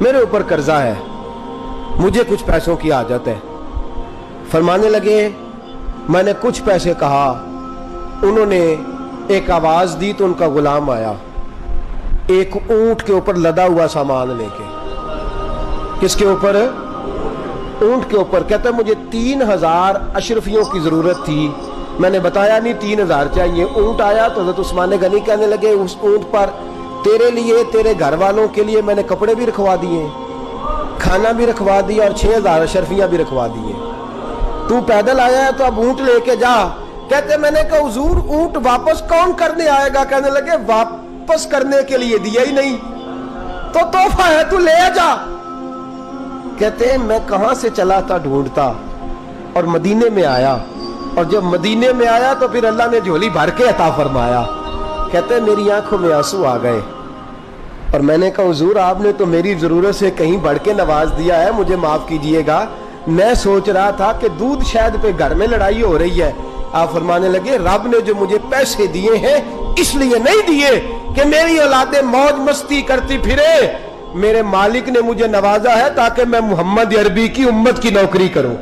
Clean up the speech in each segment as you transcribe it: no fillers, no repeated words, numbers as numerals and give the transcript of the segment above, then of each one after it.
میرے اوپر قرضہ ہے, مجھے کچھ پیسوں کی حاجت ہے. فرمانے لگے میں نے کچھ پیسے کہا, انہوں نے ایک آواز دی تو ان کا غلام آیا ایک اونٹ کے اوپر لدا ہوا سامان لے کے. کس کے اوپر؟ اونٹ کے اوپر. کہتا ہے مجھے 3000 اشرفیوں کی ضرورت تھی, میں نے بتایا نہیں 3000 چاہیے. اونٹ آیا تو حضرت عثمان غنی کہنے لگے اس اونٹ پر تیرے لیے, تیرے گھر والوں کے لیے میں نے کپڑے بھی رکھوا دیے, کھانا بھی رکھوا دیا, اور 6000 اشرفیاں بھی رکھوا دیے. تو پیدل آیا ہے تو اب اونٹ لے کے جا. کہتے میں نے کہا حضور اونٹ واپس کون کرنے آئے گا؟ کہنے لگے واپس کرنے کے لیے دیا ہی نہیں تو تحفہ ہے, تو لے جا. کہتے ہیں میں کہاں سے چلا تھا ڈھونڈتا اور مدینے میں آیا, اور جب مدینے میں آیا تو پھر اللہ نے جھولی بھر کے عطا فرمایا. کہتے ہیں میری آنکھوں میں آنسو آ گئے, اور میں نے کہا حضور آپ نے تو میری ضرورت سے کہیں بڑھ کے نواز دیا ہے, مجھے معاف کیجئے گا. میں سوچ رہا تھا کہ دودھ شہد پہ گھر میں لڑائی ہو رہی ہے. آپ فرمانے لگے رب نے جو مجھے پیسے دیے ہیں اس لیے نہیں دیے کہ میری اولادیں موج مستی کرتی پھرے, میرے مالک نے مجھے نوازا ہے تاکہ میں محمد عربی کی امت کی نوکری کروں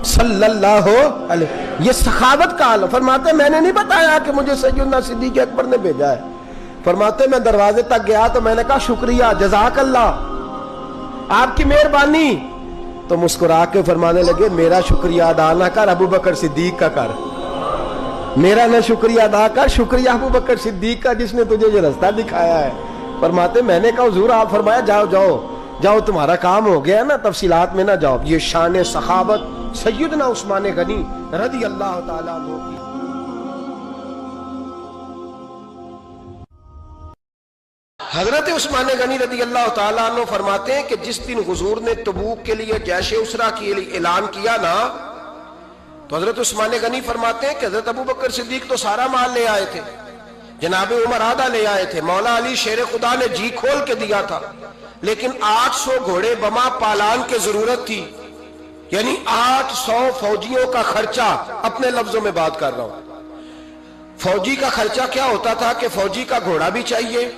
صلی اللہ علیہ. یہ سخاوت کا حال. فرماتے میں نے نہیں بتایا کہ مجھے سیدنا صدیق اکبر نے بھیجا ہے. فرماتے میں دروازے تک گیا تو میں نے کہا شکریہ, جزاک اللہ, آپ کی مہربانی. تو مسکرا کے فرمانے لگے میرا شکریہ ادا نہ کر, ابو بکر صدیق کا کر. میرا نہ شکریہ ادا کر, شکریہ ابو بکر صدیق کا جس نے تجھے یہ رستہ دکھایا ہے. فرماتے میں نے کہا حضور آپ فرمایا جاؤ جاؤ جاؤ تمہارا کام ہو گیا نا, تفصیلات میں نہ جاؤ. یہ شان سخاوت سیدنا عثمان غنی رضی اللہ تعالیٰ عنہ کی. حضرت عثمان غنی رضی اللہ تعالیٰ عنہ فرماتے ہیں کہ جس دن حضور نے تبوک کے لیے جیش اسرا کے لیے اعلان کیا نا, تو حضرت عثمان غنی فرماتے ہیں کہ حضرت ابو بکر صدیق تو سارا مال لے آئے تھے, جناب عمر آدھا لے آئے تھے, مولا علی شیر خدا نے جی کھول کے دیا تھا, لیکن 800 گھوڑے بما پالان کی ضرورت تھی, یعنی 800 فوجیوں کا خرچہ. اپنے لفظوں میں بات کر رہا ہوں. فوجی کا خرچہ کیا ہوتا تھا کہ فوجی کا گھوڑا بھی چاہیے,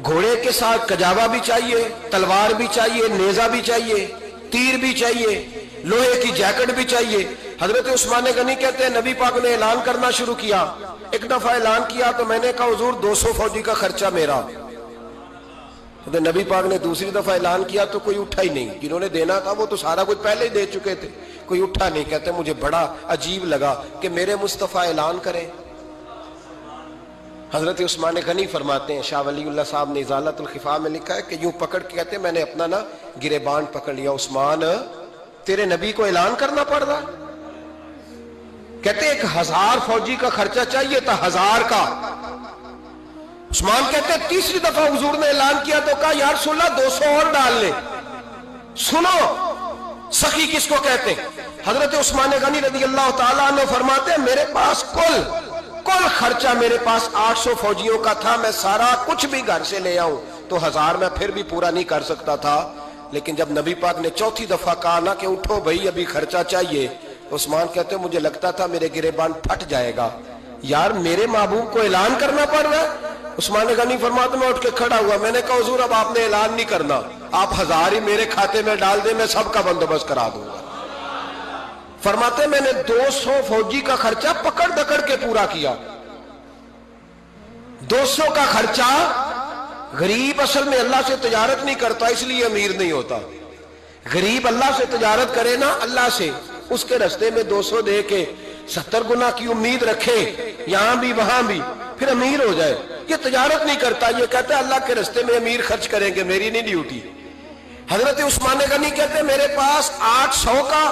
گھوڑے کے ساتھ کجاوا بھی چاہیے, تلوار بھی چاہیے, نیزہ بھی چاہیے, تیر بھی چاہیے, لوہے کی جیکٹ بھی چاہیے. حضرت عثمان غنی کہتے ہیں نبی پاک نے اعلان کرنا شروع کیا. ایک دفعہ اعلان کیا تو میں نے کہا حضور 200 فوجی کا خرچہ میرا. نبی پاک نے دوسری دفعہ اعلان کیا تو کوئی اٹھا ہی نہیں, جنہوں نے دینا تھا وہ تو سارا کچھ پہلے ہی دے چکے تھے, کوئی اٹھا نہیں. کہتے مجھے بڑا عجیب لگا کہ میرے مصطفیٰ اعلان کریں. حضرت عثمان غنی فرماتے ہیں, شاہ ولی اللہ صاحب نے ازالت الخفا میں لکھا ہے کہ یوں پکڑ کے کہتے ہیں میں نے اپنا نا گریبان پکڑ لیا, عثمان تیرے نبی کو اعلان کرنا پڑ رہا. کہتے 1000 فوجی کا خرچہ چاہیے تھا, 1000 کا. عثمان کہتے ہیں تیسری دفعہ حضور نے اعلان کیا تو کہا یا رسول اللہ 200 اور ڈال لے. سنو سخی کس کو کہتے ہیں. حضرت عثمان غنی رضی اللہ تعالیٰ عنہ فرماتے ہیں میرے پاس کل خرچہ میرے پاس 800 فوجیوں کا تھا, میں سارا کچھ بھی گھر سے لے آؤں تو 1000 میں پھر بھی پورا نہیں کر سکتا تھا. لیکن جب نبی پاک نے چوتھی دفعہ کہا نا کہ اٹھو بھائی ابھی خرچہ چاہیے, عثمان کہتے ہیں مجھے لگتا تھا میرے گریبان پھٹ جائے گا, یار میرے محبوب کو اعلان کرنا پڑ رہا ہے. عثمان غنی فرماتے میں اٹھ کے کھڑا ہوا, میں نے کہا حضور اب آپ نے اعلان نہیں کرنا, آپ 1000 ہی میرے کھاتے میں ڈال دیں, میں سب کا بندوبست کرا دوں گا. فرماتے میں نے 200 فوجی کا خرچہ پکڑ دکڑ کے پورا کیا. 200 کا خرچہ. غریب اصل میں اللہ سے تجارت نہیں کرتا اس لیے امیر نہیں ہوتا. غریب اللہ سے تجارت کرے نا, اللہ سے, اس کے رستے میں 200 دے کے 70 گنا کی امید رکھے یہاں بھی وہاں بھی, پھر امیر ہو جائے. یہ تجارت نہیں کرتا, یہ کہتا ہے اللہ کے رستے میں امیر خرچ کریں گے, میری نہیں ڈیوٹی. حضرت عثمان غنی کہتے ہیں میرے پاس 800 کا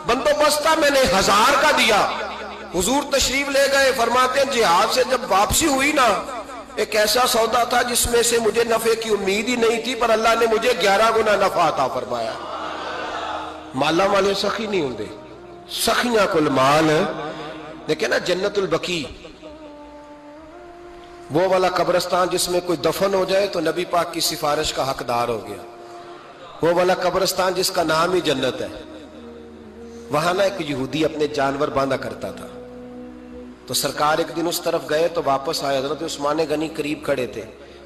بندوبست تھا, میں نے 1000 کا دیا. حضور تشریف لے گئے. فرماتے ہیں جہاد سے جب واپسی ہوئی نا, ایک ایسا سودا تھا جس میں سے مجھے نفع کی امید ہی نہیں تھی, پر اللہ نے مجھے 11 گنا نفع عطا فرمایا. مالا والے سخی نہیں ہوندے, سخیاں کل مال. دیکھیں نا جنت البقیع, وہ والا قبرستان جس میں کوئی دفن ہو جائے تو نبی پاک کی سفارش کا حقدار ہو گیا. وہ والا قبرستان جس کا نام ہی جنت ہے. وہاں نا ایک یہودی اپنے جانور باندھا کرتا تھا, تو سرکار ایک دن اس طرف گئے تو واپس آئے. حضرت عثمان غنی قریب کھڑے تھے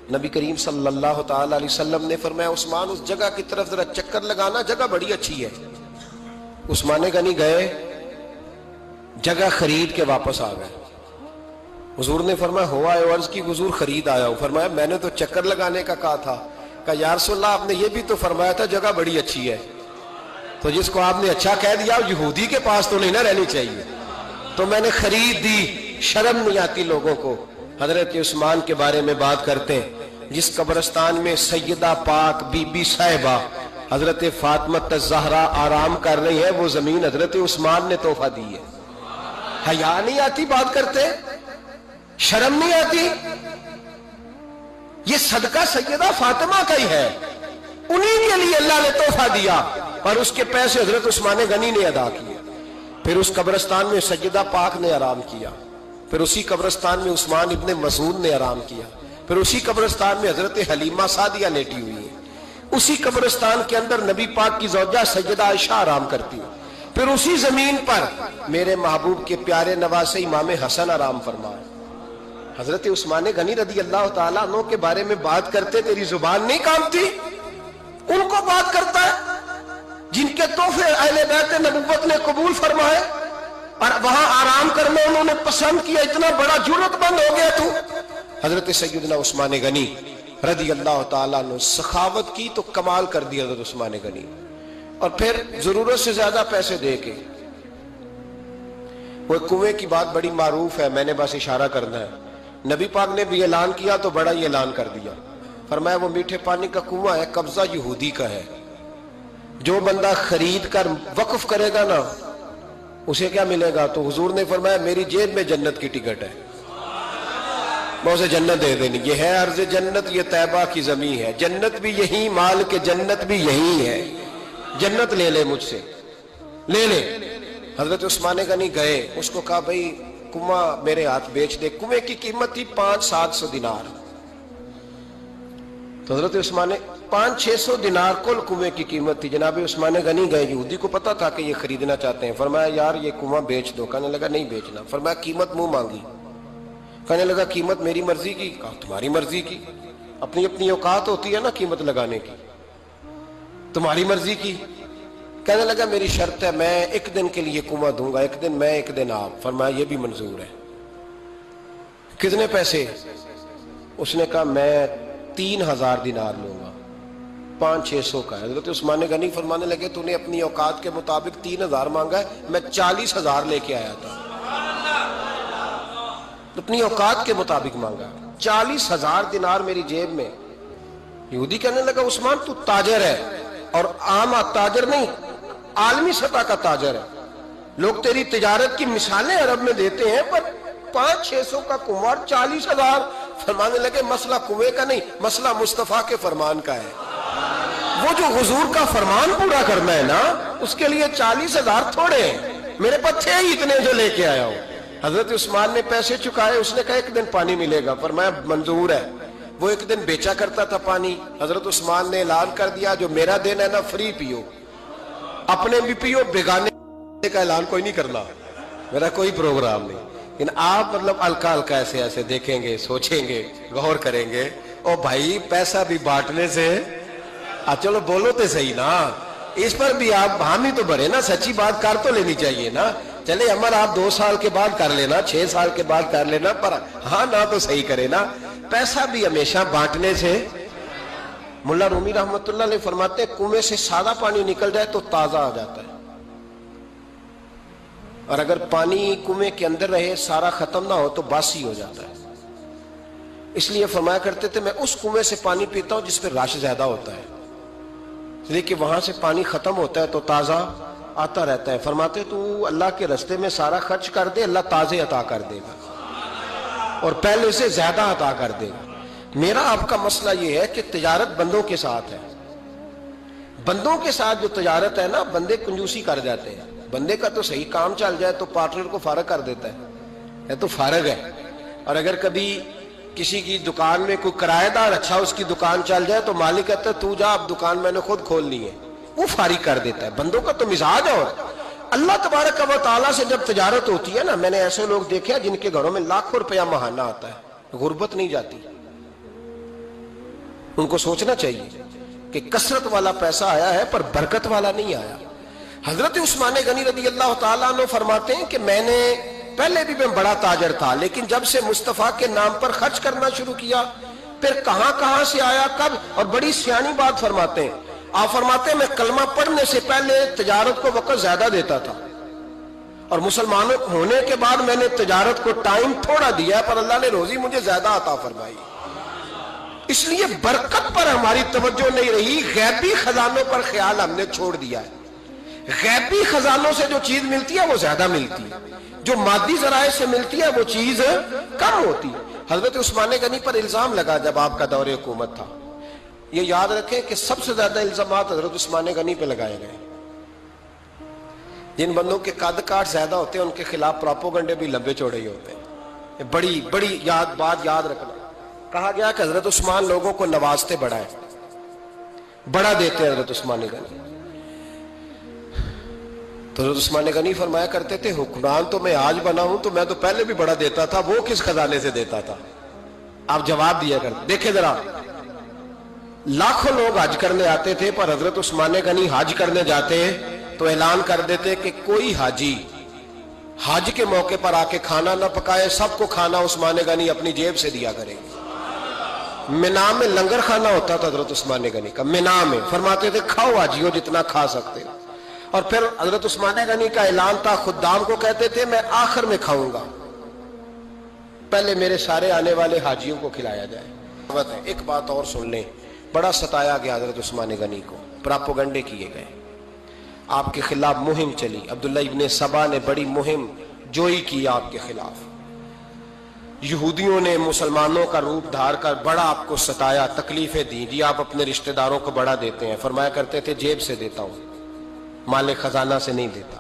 نبی کریم صلی اللہ تعالی علیہ وسلم نے فرمایا عثمان اس جگہ کی طرف ذرا چکر لگانا، جگہ بڑی اچھی ہے۔ عثمان غنی گئے، جگہ خرید کے واپس آ گئے۔ حضور نے فرمایا ہوا ہے؟ عرض کی حضور خرید آیا ہوں۔ فرمایا میں نے تو چکر لگانے کا کہا تھا۔ کہا یا رسول اللہ آپ نے یہ بھی تو فرمایا تھا جگہ بڑی اچھی ہے، تو جس کو آپ نے اچھا کہہ دیا یہودی کے پاس تو نہیں نہ رہنی چاہیے، تو میں نے خرید دی۔ شرم نہیں آتی لوگوں کو۔ حضرت عثمان کے بارے میں بات کرتے ہیں، جس قبرستان میں سیدہ پاک بی بی صاحبہ حضرت فاطمہ الزہرا آرام کر رہی ہے، وہ زمین حضرت عثمان نے تحفہ دی ہے۔ حیا نہیں آتی بات کرتے؟ شرم نہیں آتی؟ یہ صدقہ سیدہ فاطمہ کا ہی ہے، انہی کے لیے اللہ نے تحفہ دیا، اور اس کے پیسے حضرت عثمان غنی نے ادا کیے۔ پھر اس قبرستان میں سیدہ پاک نے آرام کیا، پھر اسی قبرستان میں عثمان ابن مسعود نے آرام کیا، پھر اسی قبرستان میں حضرت حلیمہ سعدیہ لیٹی ہوئی ہے، اسی قبرستان کے اندر نبی پاک کی زوجہ سیدہ عائشہ آرام کرتی ہے، پھر اسی زمین پر میرے محبوب کے پیارے نواسے امام حسن آرام فرمائے۔ حضرت عثمان غنی رضی اللہ تعالیٰ عنہ کے بارے میں بات کرتے تیری زبان نہیں کانپتی؟ ان کو بات کرتا ہے جن کے تحفے اہل بیت نبوت نے قبول فرمائے اور وہاں آرام کرنا انہوں نے پسند کیا، اتنا بڑا جرأت مند ہو گیا تو۔ حضرت سیدنا عثمان غنی رضی اللہ تعالیٰ عنہ سخاوت کی تو کمال کر دیا حضرت عثمان غنی، اور پھر ضرورت سے زیادہ پیسے دے کے وہ کنویں کی بات بڑی معروف ہے، میں نے بس اشارہ کرنا ہے۔ نبی پاک نے بھی اعلان کیا تو بڑا ہی اعلان کر دیا، فرمایا وہ میٹھے پانی کا کنواں ہے، قبضہ یہودی کا ہے، جو بندہ خرید کر وقف کرے گا نا اسے کیا ملے گا؟ تو حضور نے فرمایا میری جیب میں جنت کی ٹکٹ ہے، میں اسے جنت دے دینی۔ یہ ہے عرض جنت، یہ طیبہ کی زمین ہے، جنت بھی یہی، مال کے جنت بھی یہی ہے، جنت لے لے مجھ سے، لے لے۔ حضرت عثمان غنی گئے، اس کو کہا بھائی کنواں میرے ہاتھ بیچ دے۔ کنویں کی قیمت تھی 500-700 دینار، تو حضرت عثمان 500-600 دینار کل کنویں کی قیمت تھی۔ جناب عثمان غنی گئے، یہودی کو پتا تھا کہ یہ خریدنا چاہتے ہیں، فرمایا یار یہ کنواں بیچ دو۔ کہنے لگا نہیں بیچنا۔ فرمایا قیمت منہ مانگی، کہنے لگا قیمت میری مرضی کی۔ کہا تمہاری مرضی کی، اپنی اپنی اوقات ہوتی ہے نا قیمت لگانے کی، تمہاری مرضی کی۔ کہنے لگا میری شرط ہے میں ایک دن کے لیے کنواں دوں گا، ایک دن میں ایک دن آپ۔ فرمایا یہ بھی منظور ہے۔ کتنے پیسے؟ اس نے کہا میں 3000 دینار لوں گا، 500-600 کا ہے۔ حضرت عثمان غنی فرمانے لگے تو نے اپنی اوقات کے مطابق 3000 مانگا ہے، میں 40,000 لے کے آیا تھا، اپنی اوقات کے مطابق مانگا، 40,000 دینار میری جیب میں۔ یہودی کہنے لگا عثمان تو تاجر ہے، اور عام تاجر نہیں، عالمی سطح کا تاجر ہے، لوگ تیری تجارت کی مثالیں عرب میں دیتے ہیں، پر 500-600 کا کنواں 40,000۔ فرمانے لگے مسئلہ کنویں کا نہیں، مسئلہ مصطفیٰ کے فرمان کا ہے، وہ جو حضور کا فرمان پورا کرنا ہے نا، اس کے لیے 40,000 تھوڑے ہیں، میرے پاس تھے ہی اتنے جو لے کے آیا ہوں۔ حضرت عثمان نے پیسے چکائے، اس نے کہا ایک دن پانی ملے گا۔ فرمایا منظور ہے۔ وہ ایک دن بیچا کرتا تھا پانی، حضرت عثمان نے اعلان کر دیا جو میرا دن ہے نا فری پیو، اپنے بھی پیو، بیگانے کا اعلان کوئی نہیں کرنا، میرا کوئی پروگرام نہیں۔ لیکن آپ مطلب ہلکا ہلکا ایسے ایسے دیکھیں گے، سوچیں گے، غور کریں گے، او بھائی پیسہ بھی بانٹنے سے، چلو بولو تو صحیح نا، اس پر بھی آپ حامی تو بھرے نا، سچی بات کر تو لینی چاہیے نا۔ چلے عمر آپ 2 سال کے بعد کر لینا، 6 سال کے بعد کر لینا، پر ہاں نہ تو صحیح کرے نا، پیسہ بھی ہمیشہ بانٹنے سے۔ ملا رومی رحمت اللہ علیہ فرماتے ہیں کنویں سے سادہ پانی نکل جائے تو تازہ آ جاتا ہے، اور اگر پانی کنویں کے اندر رہے سارا ختم نہ ہو تو باسی ہو جاتا ہے۔ اس لیے فرمایا کرتے تھے میں اس کنویں سے پانی پیتا ہوں جس پہ رش زیادہ ہوتا ہے، اس لیے کہ وہاں سے پانی ختم ہوتا ہے تو تازہ آتا رہتا ہے۔ فرماتے تو اللہ کے رستے میں سارا خرچ کر دے، اللہ تازے عطا کر دے گا اور پہلے سے زیادہ عطا کر دے گا۔ میرا آپ کا مسئلہ یہ ہے کہ تجارت بندوں کے ساتھ ہے، بندوں کے ساتھ جو تجارت ہے نا، بندے کنجوسی کر جاتے ہیں، بندے کا تو صحیح کام چل جائے تو پارٹنر کو فارغ کر دیتا ہے تو فارغ ہے، اور اگر کبھی کسی کی دکان میں کوئی کرایہ دار اچھا اس کی دکان چل جائے تو مالک کہتا ہے تو جا، اب دکان میں نے خود کھولنی ہے، وہ فارغ کر دیتا ہے۔ بندوں کا تو مزاج ہے۔ اور اللہ تبارک و تعالیٰ سے جب تجارت ہوتی ہے نا، میں نے ایسے لوگ دیکھے جن کے گھروں میں لاکھوں روپیہ ماہانہ آتا ہے، غربت نہیں جاتی، ان کو سوچنا چاہیے کہ کثرت والا پیسہ آیا ہے پر برکت والا نہیں آیا۔ حضرت عثمان غنی رضی اللہ تعالیٰ عنہ فرماتے ہیں کہ میں نے پہلے بھی میں بڑا تاجر تھا، لیکن جب سے مصطفیٰ کے نام پر خرچ کرنا شروع کیا، پھر کہاں کہاں سے آیا کب، اور بڑی سیانی بات فرماتے ہیں۔ آپ فرماتے ہیں میں کلمہ پڑھنے سے پہلے تجارت کو وقت زیادہ دیتا تھا، اور مسلمان ہونے کے بعد میں نے تجارت کو ٹائم تھوڑا دیا، پر اللہ نے روزی مجھے زیادہ عطا فرمائی۔ اس لیے برکت پر ہماری توجہ نہیں رہی، غیبی خزانوں پر خیال ہم نے چھوڑ دیا ہے۔ غیبی خزانوں سے جو چیز ملتی ہے وہ زیادہ ملتی ہے، جو مادی ذرائع سے ملتی ہے وہ چیز کم ہوتی ہے۔ حضرت عثمان غنی پر الزام لگا جب آپ کا دور حکومت تھا، یہ یاد رکھیں کہ سب سے زیادہ الزامات حضرت عثمان غنی پہ لگائے گئے۔ جن بندوں کے قد کاٹ زیادہ ہوتے ہیں ان کے خلاف پراپوگنڈے بھی لمبے چوڑے ہی ہوتے ہیں۔ بڑی بڑی بات یاد رکھنا، کہا گیا کہ حضرت عثمان لوگوں کو نوازتے بڑا ہے، بڑا دیتے ہیں حضرت عثمان غنی۔ تو حضرت عثمان غنی فرمایا کرتے تھے حکمران تو میں آج بنا ہوں تو میں تو پہلے بھی بڑا دیتا تھا، وہ کس خزانے سے دیتا تھا؟ آپ جواب دیا کرتے۔ دیکھیں ذرا، لاکھوں لوگ حج کرنے آتے تھے، پر حضرت عثمان غنی حج کرنے جاتے تو اعلان کر دیتے کہ کوئی حاجی حج کے موقع پر آ کے کھانا نہ پکائے، سب کو کھانا عثمان غنی اپنی جیب سے دیا کریں گے۔ مینا میں لنگر کھانا ہوتا تھا حضرت عثمان غنی کا، مینا میں فرماتے تھے کھاؤ حاجیوں جتنا کھا سکتے ہو۔ اور پھر حضرت عثمان غنی کا اعلان تھا، خدام کو کہتے تھے میں آخر میں کھاؤں گا، پہلے میرے سارے آنے والے حاجیوں کو کھلایا جائے۔ ایک بات اور سن لیں، بڑا ستایا گیا حضرت عثمان غنی کو، پراپوگنڈے کیے گئے، آپ کے خلاف مہم چلی، عبداللہ ابن سبا نے بڑی مہم جوئی کی آپ کے خلاف، یہودیوں نے مسلمانوں کا روپ دھار کر بڑا آپ کو ستایا، تکلیفیں دی، جی آپ اپنے رشتہ داروں کو بڑا دیتے ہیں، فرمایا کرتے تھے جیب سے دیتا ہوں، مال خزانہ سے نہیں دیتا۔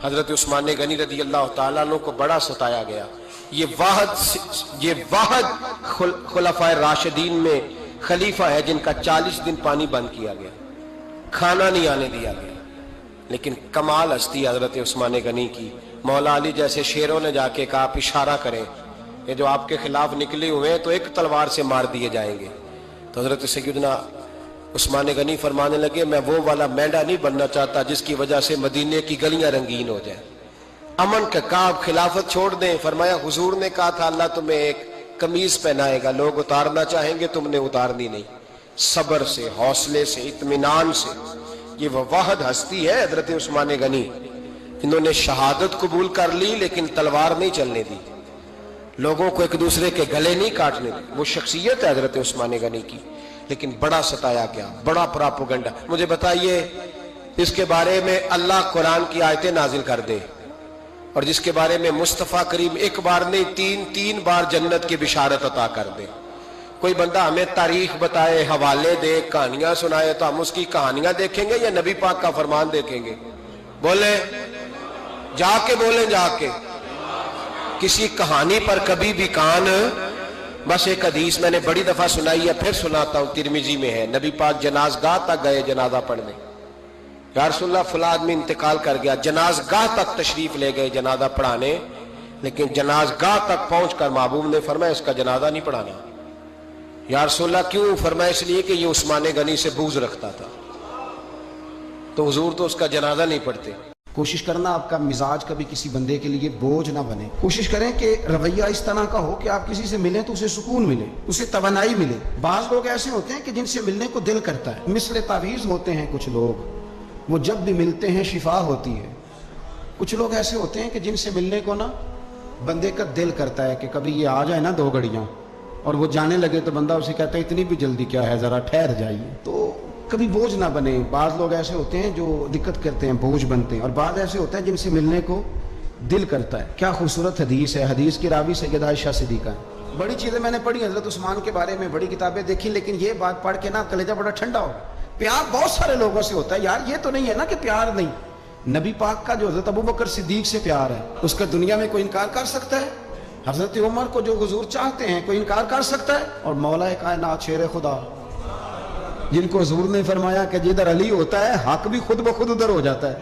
حضرت عثمان غنی رضی اللہ تعالیٰ عنہ کو بڑا ستایا گیا۔ یہ واحد خلفائے راشدین میں خلیفہ ہے جن کا 40 دن پانی بند کیا گیا، کھانا نہیں آنے دیا گیا۔ لیکن کمال ہستی حضرت عثمان غنی کی، مولا علی جیسے شیروں نے جا کے کہا آپ اشارہ کریں، یہ جو آپ کے خلاف نکلے ہوئے ہیں تو ایک تلوار سے مار دیے جائیں گے۔ تو حضرت سیدنا عثمان غنی فرمانے لگے میں وہ والا مینڈا نہیں بننا چاہتا جس کی وجہ سے مدینے کی گلیاں رنگین ہو جائیں، امن کا کعب خلافت چھوڑ دیں۔ فرمایا حضور نے کہا تھا اللہ تمہیں ایک قمیض پہنائے گا، لوگ اتارنا چاہیں گے، تم نے اتارنی نہیں۔ صبر سے، حوصلے سے، اطمینان سے، یہ وہ واحد ہستی ہے حضرت عثمان غنی، انہوں نے شہادت قبول کر لی لیکن تلوار نہیں چلنے دی، لوگوں کو ایک دوسرے کے گلے نہیں کاٹنے دی۔ وہ شخصیت ہے حضرت عثمان غنی کی، لیکن بڑا ستایا گیا، بڑا پراپوگنڈا۔ مجھے بتائیے اس کے بارے میں اللہ قرآن کی آیتیں نازل کر دے، اور جس کے بارے میں مصطفیٰ کریم ایک بار نہیں تین بار جنت کی بشارت عطا کر دے، کوئی بندہ ہمیں تاریخ بتائے، حوالے دے، کہانیاں سنائے، تو ہم اس کی کہانیاں دیکھیں گے یا نبی پاک کا فرمان دیکھیں گے؟ بولیں، جا کے بولیں، جا کے۔ کسی کہانی پر کبھی بھی کان، بس ایک حدیث میں نے بڑی دفعہ سنائی ہے، پھر سناتا ہوں، ترمذی میں ہے، نبی پاک جنازگاہ تک گئے جنازہ پڑھنے، یا رسول اللہ فلاں آدمی انتقال کر گیا، جنازگاہ تک تشریف لے گئے جنازہ پڑھانے، لیکن جنازگاہ تک پہنچ کر محبوب نے فرمایا اس کا جنازہ نہیں پڑھانا۔ یا رسول اللہ کیوں؟ فرمایا اس لیے کہ یہ عثمان غنی سے بغض رکھتا تھا، تو حضور تو اس کا جنازہ نہیں پڑھتے۔ کوشش کرنا آپ کا مزاج کبھی کسی بندے کے لیے بوجھ نہ بنے، کوشش کریں کہ رویہ اس طرح کا ہو کہ آپ کسی سے ملیں تو اسے سکون ملے، اسے توانائی ملے۔ بعض لوگ ایسے ہوتے ہیں کہ جن سے ملنے کو دل کرتا ہے، مثل تعویذ ہوتے ہیں کچھ لوگ، وہ جب بھی ملتے ہیں شفا ہوتی ہے۔ کچھ لوگ ایسے ہوتے ہیں کہ جن سے ملنے کو نا بندے کا دل کرتا ہے کہ کبھی یہ آ جائے نا 2 گھڑیاں، اور وہ جانے لگے تو بندہ اسے کہتا ہے اتنی بھی جلدی کیا ہے، ذرا ٹھہر جائیے۔ تو کبھی بوجھ نہ بنے۔ بعض لوگ ایسے ہوتے ہیں جو دقت کرتے ہیں، بوجھ بنتے ہیں، اور بعض ایسے ہوتے ہیں جن سے ملنے کو دل کرتا ہے۔ کیا خوبصورت حدیث ہے، حدیث کی راوی سیدہ عائشہ صدیقہ ہے۔ بڑی چیزیں میں نے پڑھی حضرت عثمان کے بارے میں، بڑی کتابیں دیکھی، لیکن یہ بات پڑھ کے نا کلیجہ بڑا ٹھنڈا ہو۔ پیار بہت سارے لوگوں سے ہوتا ہے یار، یہ تو نہیں ہے نا کہ پیار نہیں۔ نبی پاک کا جو حضرت ابوبکر صدیق سے پیار ہے، اس کا دنیا میں کوئی انکار کر سکتا ہے؟ حضرت عمر کو جو حضور چاہتے ہیں کوئی انکار کر سکتا ہے؟ اور مولا کائنات شیر خدا جن کو حضور نے فرمایا کہ جدھر علی ہوتا ہے حق بھی خود بخود ادھر ہو جاتا ہے،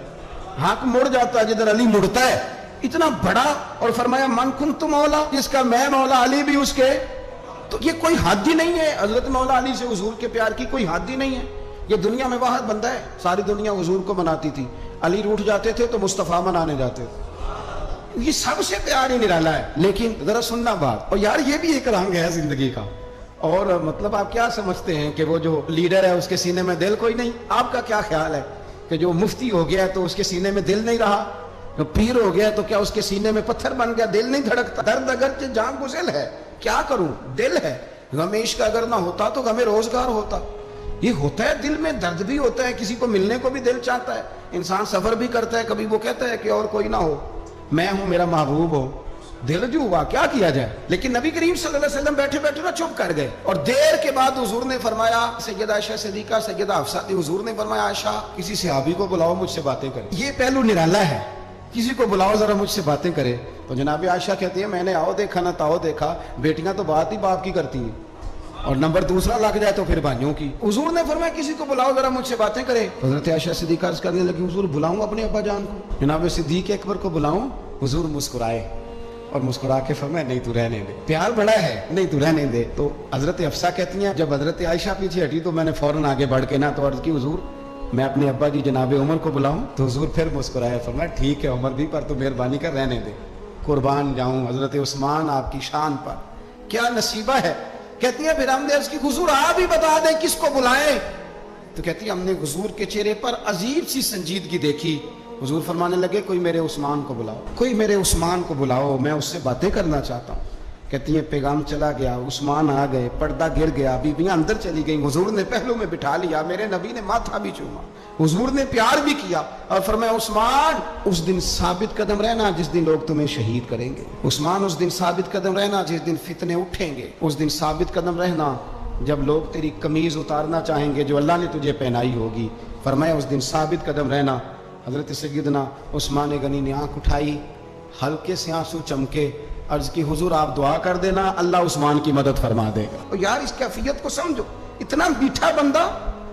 حق مڑ جاتا ہے جدھر علی مڑتا ہے، اتنا بڑا۔ اور فرمایا من کنت مولا، جس کا میں مولا علی بھی اس کے تو یہ کوئی حد ہی نہیں ہے، حضرت مولا علی سے حضور کے پیار کی کوئی حد ہی نہیں ہے. یہ دنیا میں واحد بندہ ہے، ساری دنیا حضور کو مناتی تھی، علی روٹھ جاتے تھے تو مصطفیٰ منانے جاتے تھے. یہ سب سے پیار ہی نرالا ہے. لیکن ذرا سننا بات، اور یار یہ بھی ایک رنگ ہے زندگی کا. اور مطلب آپ کیا سمجھتے ہیں کہ وہ جو لیڈر ہے اس کے سینے میں دل کوئی نہیں؟ آپ کا کیا خیال ہے کہ جو مفتی ہو گیا تو اس کے سینے میں دل نہیں رہا؟ جو پیر ہو گیا تو کیا اس کے سینے میں پتھر بن گیا، دل نہیں دھڑکتا؟ درد اگرچہ جان گزل ہے، کیا کروں، دل ہے. غم عشق اگر نہ ہوتا تو غم روزگار ہوتا. یہ ہوتا ہے، دل میں درد بھی ہوتا ہے، کسی کو ملنے کو بھی دل چاہتا ہے، انسان سفر بھی کرتا ہے، کبھی وہ کہتا ہے کہ اور کوئی نہ ہو، میں ہوں، میرا محبوب ہو. دل جو ہوا کیا کیا جائے. لیکن نبی کریم صلی اللہ علیہ وسلم بیٹھے بیٹھے نہ چپ کر گئے، اور دیر کے بعد حضور نے فرمایا، سیدہ عائشہ صدیقہ، سیدہ حفصہ تھی، حضور نے فرمایا عائشہ کسی صحابی کو بلاؤ مجھ سے باتیں کرے. یہ پہلو نرالا ہے، کسی کو بلاؤ ذرا مجھ سے باتیں کرے. تو جناب عائشہ کہتی ہے میں نے آؤ دیکھا نہ تاؤ دیکھا، بیٹیاں تو بات ہی باپ کی کرتی ہیں، اور نمبر دوسرا لگ جائے تو پھر بھائیوں کی. حضور نے فرمایا کسی کو بلاؤ ذرا مجھ سے باتیں کرے. حضرت عائشہ صدیقہ عرض کرنے لگی حضور بلاؤں اپنے ابا جان کو؟ جناب صدیق اکبر کو بلاؤں؟ حضور مسکرائے اور مسکرا کے فرمایا نہیں تو رہنے دے، پیار بڑا ہے، نہیں تو رہنے دے. تو حضرت حفصہ کہتی ہیں جب حضرت عائشہ پیچھے ہٹی تو میں نے فوراً آگے بڑھ کے نا تو عرض کی حضور میں اپنے ابا جی جناب عمر کو بلاؤں؟ تو حضور پھر مسکرائے، فرمایا ٹھیک ہے عمر بھی، پر تو مہربانی کر رہنے دے، قربان جاؤں حضرت عثمان آپ کی شان پر، کیا نصیبہ ہے. کہتی ہیں پھر ہم نے عرض کی حضور آپ ہی بتا دیں کس کو بلائیں. تو کہتی ہے ہم نے حضور کے چہرے پر عجیب سی سنجیدگی دیکھی. حضور فرمانے لگے کوئی میرے عثمان کو بلاؤ، کوئی میرے عثمان کو بلاؤ، میں اس سے باتیں کرنا چاہتا ہوں. کہتی ہیں پیغام چلا گیا، عثمان آ گئے، پردہ گر گیا، بیویاں اندر چلی گئیں، حضور نے پہلو میں بٹھا لیا، میرے نبی نے ماتھا بھی چوما، حضور نے پیار بھی کیا، اور فرمایا عثمان اس دن ثابت قدم رہنا جس دن لوگ تمہیں شہید کریں گے. عثمان اس دن ثابت قدم رہنا جس دن فتنے اٹھیں گے. اس دن ثابت قدم رہنا جب لوگ تیری قمیض اتارنا چاہیں گے جو اللہ نے تجھے پہنائی ہوگی. فرمایا اس دن ثابت قدم رہنا. حضرت سیدنا عثمان غنی نے آنکھ اٹھائی، ہلکے سے آنسو چمکے، عرض کی حضور آپ دعا کر دینا اللہ عثمان کی مدد فرما دے گا. اور یار اس کیفیت کو سمجھو، اتنا میٹھا بندہ.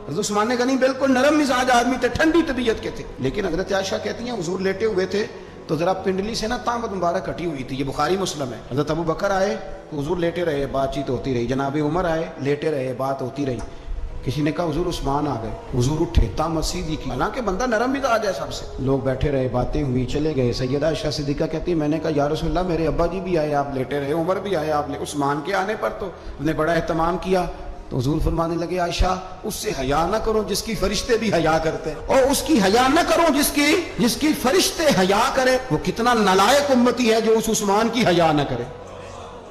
حضرت عثمان غنی بالکل نرم مزاج آدمی تھے، ٹھنڈی طبیعت کے تھے. لیکن حضرت عائشہ کہتی ہیں حضور لیٹے ہوئے تھے تو ذرا پنڈلی سے نا تامت مبارک کٹی ہوئی تھی، یہ بخاری مسلم ہے. حضرت ابو بکر آئے تو حضور لیٹے رہے، بات چیت ہوتی رہی. جناب عمر آئے، لیٹے رہے، بات ہوتی رہی. کسی نے کہا حضور عثمان آ گئے، حضور اٹھے، تامت سیدھی کی، حالانکہ بندہ نرم مزاج ہے سب سے. لوگ بیٹھے رہے، باتیں ہوئی، چلے گئے. سیدہ عائشہ صدیقہ کہتی ہے میں نے کہا یا رسول اللہ میرے ابا جی بھی آئے، آپ لیٹے رہے، عمر بھی آئے، آپ عثمان کے آنے پر تو نے بڑا اہتمام کیا. تو حضور فرمانے لگے عائشہ اس سے حیا نہ کرو جس کی فرشتے بھی حیا کرتے ہیں، اور اس کی حیا نہ کرو جس کی فرشتے حیا کرے. وہ کتنا نالائق امتی ہے جو اس عثمان کی حیا نہ کرے،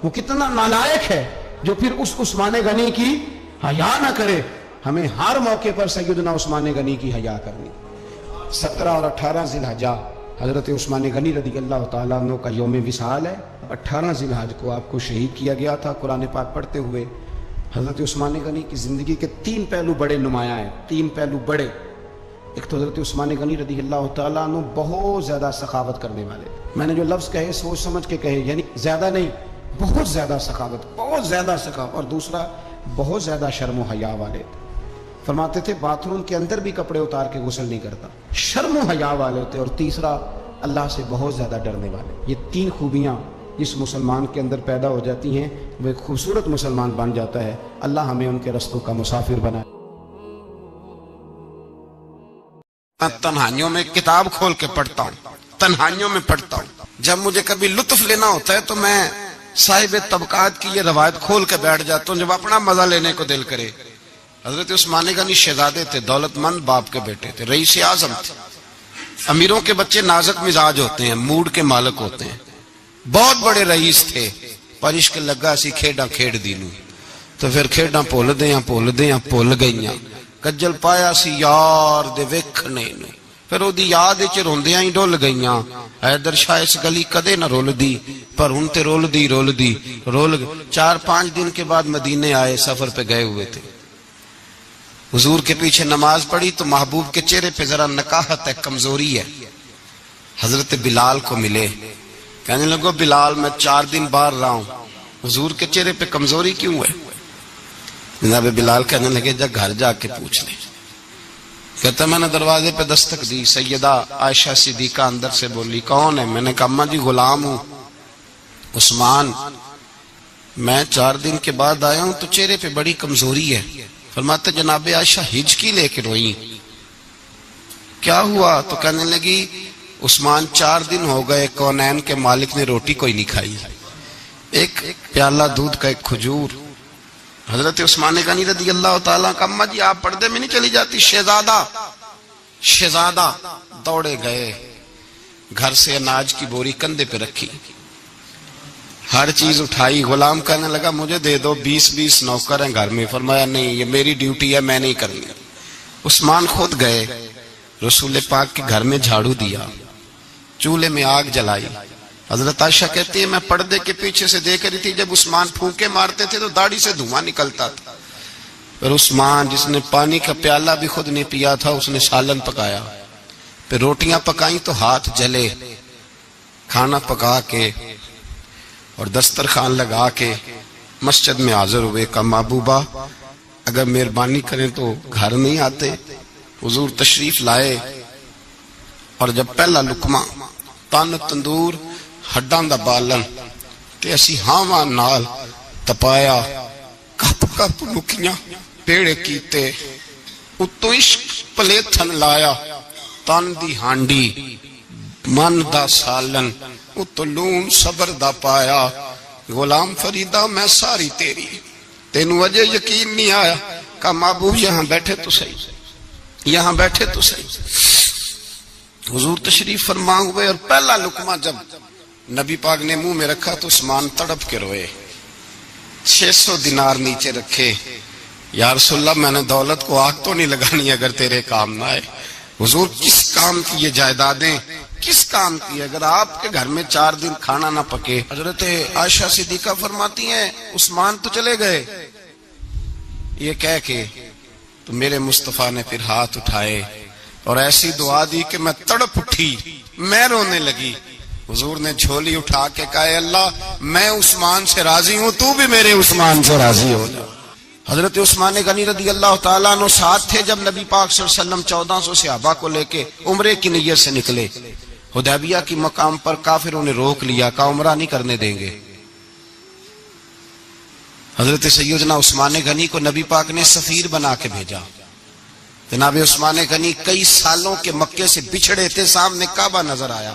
وہ کتنا نالائق ہے جو پھر اس عثمان غنی کی حیا نہ کرے. ہمیں ہر موقع پر سیدنا عثمان غنی کی حیا کرنی. 17 اور 18 ذی الحجہ حضرت عثمان غنی رضی اللہ تعالیٰ عنہ کا یوم وصال ہے. 18 ذی الحجہ کو آپ کو شہید کیا گیا تھا. قرآن پاک پڑھتے ہوئے حضرت عثمان غنی کی زندگی کے 3 پہلو بڑے نمایاں ہیں، 3 پہلو بڑے. ایک تو حضرت عثمان غنی رضی اللہ تعالیٰ عنہ بہت زیادہ سخاوت کرنے والے. میں نے جو لفظ کہے سوچ سمجھ کے کہے، یعنی زیادہ نہیں، بہت زیادہ سخاوت، بہت زیادہ سخاوت. اور دوسرا بہت زیادہ شرم و حیا والے. فرماتے تھے باتھ روم کے اندر بھی کپڑے اتار کے غسل نہیں کرتا، شرم و حیا والے تھے. اور تیسرا اللہ سے بہت زیادہ ڈرنے والے. یہ 3 خوبیاں جس مسلمان کے اندر پیدا ہو جاتی ہیں وہ ایک خوبصورت مسلمان بن جاتا ہے. اللہ ہمیں ان کے رستوں کا مسافر بنائے. تنہائیوں میں کتاب کھول کے پڑھتا ہوں، تنہائیوں میں پڑھتا ہوں. جب مجھے کبھی لطف لینا ہوتا ہے تو میں صاحب طبقات کی یہ روایت کھول کے بیٹھ جاتا ہوں جب اپنا مزہ لینے کو دل کرے. حضرت عثمان غنی شہزادے تھے، دولت مند باپ کے بیٹے تھے، رئیس اعظم تھے. امیروں کے بچے نازک مزاج ہوتے ہیں، موڈ کے مالک ہوتے ہیں. بہت بڑے رئیس تھے، پر عشق لگا سی کھیڈاں کھیڑ دی نو، تو پھر کھیڈاں بھول گئیاں. کجل پایا سی یار دے ویکھنے نو، پھر او دی یاد وچ روندیاں ہی ڈول گئیاں. حیدر شاہ اس گلی کدے نہ رول دی، پر ہن تے رول دی. 4-5 دن کے بعد مدینے آئے، سفر پہ گئے ہوئے تھے. حضور کے پیچھے نماز پڑھی تو محبوب کے چہرے پہ ذرا نکاہت ہے، کمزوری ہے. حضرت بلال کو ملے، کہنے لگو بلال میں 4 دن باہر رہا ہوں، حضور کے چہرے پہ کمزوری کیوں ہے؟ جناب بلال کہنے لگے جا گھر جا کے پوچھ لیں. کہتا میں نے دروازے پہ دستک دی، سیدہ عائشہ صدیقہ اندر سے بولی کون ہے؟ میں نے کہا اماں جی غلام ہوں عثمان. میں 4 دن کے بعد آیا ہوں تو چہرے پہ بڑی کمزوری ہے. فرماتے جناب عائشہ ہجکی لے کے روئی. کیا ہوا؟ تو کہنے لگی عثمان 4 دن ہو گئے کونین کے مالک نے روٹی کوئی نہیں کھائی، ایک پیالہ دودھ کا ایک کھجور. حضرت عثمان غنی رضی اللہ تعالیٰ کا اماں جی آپ پردے میں نہیں چلی جاتی؟ شہزادہ دوڑے گئے، گھر سے اناج کی بوری کندھے پہ رکھی، ہر چیز اٹھائی. غلام کہنے لگا مجھے دے دو، 20 نوکر ہیں گھر میں. فرمایا نہیں، یہ میری ڈیوٹی ہے، میں نہیں کرنی. عثمان خود گئے، رسول پاک کے گھر میں جھاڑو دیا، چولہے میں آگ جلائی. حضرت عائشہ کہتی ہے میں پردے کے پیچھے سے دیکھ رہی تھی، جب عثمان پھونکے مارتے تھے تو داڑھی سے دھواں نکلتا تھا. پھر عثمان جس نے پانی کا پیالہ بھی خود نہیں پیا تھا، اس نے سالن پکایا، پھر روٹیاں پکائیں تو ہاتھ جلے. کھانا پکا کے اور دسترخوان لگا کے مسجد میں حاضر ہوئے. کہا محبوبہ اگر مہربانی کریں تو گھر نہیں آتے؟ حضور تشریف لائے اور جب پہلا لقمہ تن تندور ہڈاں دا بالن تے اسی ہاواں نال تپایا، کپ کپ مکیاں پیڑے کیتے، اتو عشق پلیتھن لایا، تن دی ہانڈی من دا سالن، اتو لون صبر دا پایا. غلام فریدہ میں ساری تیری، تینوں وجہ یقین نہیں آیا. کہا محبوب یہاں بیٹھے تو صحیح، یہاں بیٹھے تو صحیح. حضور تشریف فرما ہوئے اور پہلا لقمہ جب نبی پاک نے منہ میں رکھا تو عثمان تڑپ کے روئے. 600 دینار نیچے رکھے. یا رسول اللہ میں نے دولت کو آگ تو نہیں لگانی اگر تیرے کام نہ آئے. حضور کس کام کی یہ جائیدادیں، کس کام کی؟ اگر آپ کے گھر میں 4 دن کھانا نہ پکے. حضرت عائشہ صدیقہ فرماتی ہیں عثمان تو چلے گئے، یہ کہہ کے تو میرے مصطفیٰ نے پھر ہاتھ اٹھائے اور ایسی دعا دی کہ میں تڑپ اٹھی، میں رونے لگی. حضور نے جھولی اٹھا کے کہا اے اللہ میں عثمان سے راضی ہوں، تو بھی میرے عثمان سے راضی ہو جا. حضرت عثمان غنی رضی اللہ تعالیٰ عنہ ساتھ تھے جب نبی پاک صلی اللہ علیہ وسلم 1400 صحابہ کو لے کے عمرے کی نیت سے نکلے. حدیبیہ کی مقام پر کافروں نے روک لیا، کہا عمرہ نہیں کرنے دیں گے. حضرت سیدنا عثمان غنی کو نبی پاک نے سفیر بنا کے بھیجا. جناب عثمان غنی کئی سالوں کے مکے سے بچھڑے تھے، سامنے کعبہ نظر آیا،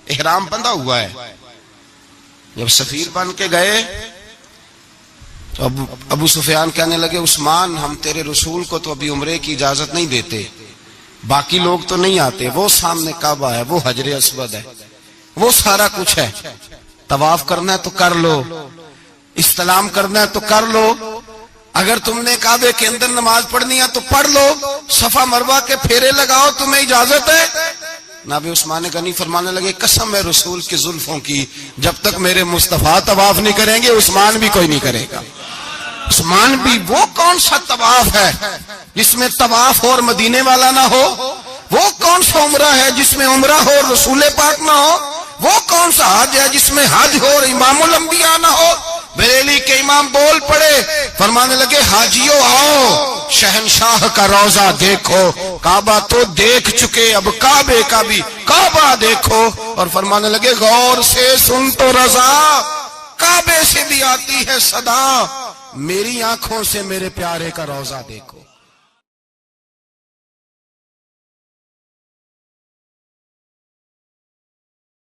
احرام بندھا ہوا ہے. جب سفیر بن کے گئے تو ابو سفیان کہنے لگے عثمان ہم تیرے رسول کو تو ابھی عمرے کی اجازت نہیں دیتے، باقی لوگ تو نہیں آتے، وہ سامنے کعبہ ہے، وہ حجر اسود ہے، وہ سارا کچھ ہے، طواف کرنا ہے تو کر لو، استلام کرنا ہے تو کر لو، اگر تم نے کعبے کے اندر نماز پڑھنی ہے تو پڑھ لو، صفا مروہ کے پھیرے لگاؤ، تمہیں اجازت ہے. نبی عثمان غنی فرمانے لگے قسم ہے رسول کی زلفوں کی، جب تک میرے مصطفیٰ طواف نہیں کریں گے عثمان بھی کوئی نہیں کرے گا. عثمان بھی وہ کون سا طواف ہے جس میں طواف اور مدینے والا نہ ہو؟ وہ کون سا عمرہ ہے جس میں عمرہ ہو اور رسول پاک نہ ہو؟ وہ کون سا حج ہے جس میں حج ہو اور امام الانبیاء نہ ہو؟ بریلی کے امام بول پڑے، فرمانے لگے حاجیوں آؤ شہنشاہ کا روضہ دیکھو، کعبہ تو دیکھ چکے اب کعبے کا بھی کعبہ دیکھو. اور فرمانے لگے غور سے سن تو رضا، کعبے سے بھی آتی ہے صدا، میری آنکھوں سے میرے پیارے کا روضہ دیکھو.